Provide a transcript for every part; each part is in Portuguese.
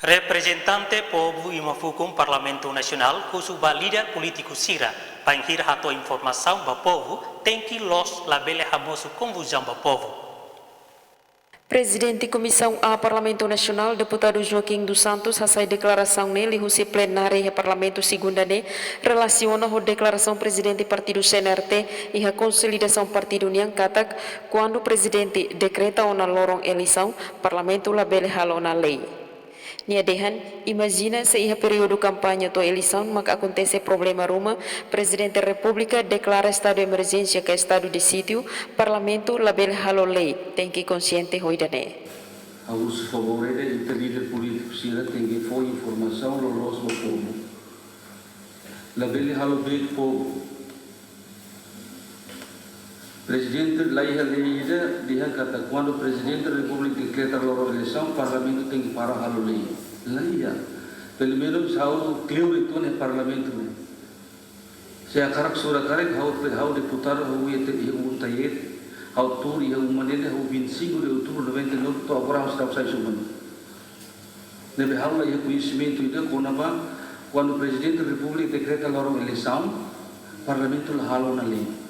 Representante povo e mafukum Parlamento Nacional, cujo líder político Sira, para enviar a informação para o povo, tem que los labele famoso confusão para o povo. Presidente Comissão A Parlamento Nacional, deputado Joaquim dos Santos, hasil declaração nele, o plenário do Parlamento segunda ne relaciona com a declaração presidente partido CNRT e a consolidação partido Niang Katak, quando o presidente decreta uma lorong eleição, Parlamento labele halo na lei. Niadehan, imagina se ia período campanha to eleição, mas acontece problema Roma, Presidente da República declara estado de emergência que é estado de sítio, Parlamento label halo lei, tem que consciente hoidane. A uso favorável e líder político sira tem que foi informação do nosso povo. Label halo bem povo. Presidente lei dia kata quando o presidente da República decreta a eleição, o parlamento tem que parar a lei. Lei, pelo menos how clear itu no parlamento. Se a karak sura karek how deputado how ia untayet, how tur ia umanene how 25 de outubro de 99 to agora está sai suman. Deve how ia conhecimento itu quando o presidente da República decreta a eleição, o parlamento halo na lei.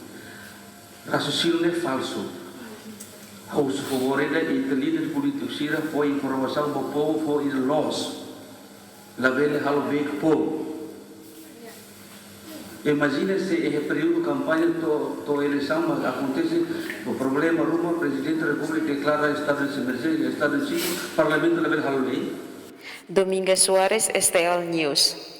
Raciocínio é falso. Os favoráveis e líder político sira foi informação para o povo foi loss. La vele halo bem povo. Imagina se é período de campanha to eleição mas acontece o problema Roma presidente da República declara estado de emergência, estado de sítio, parlamento la vele halo lei. Dominga Soares, STL News.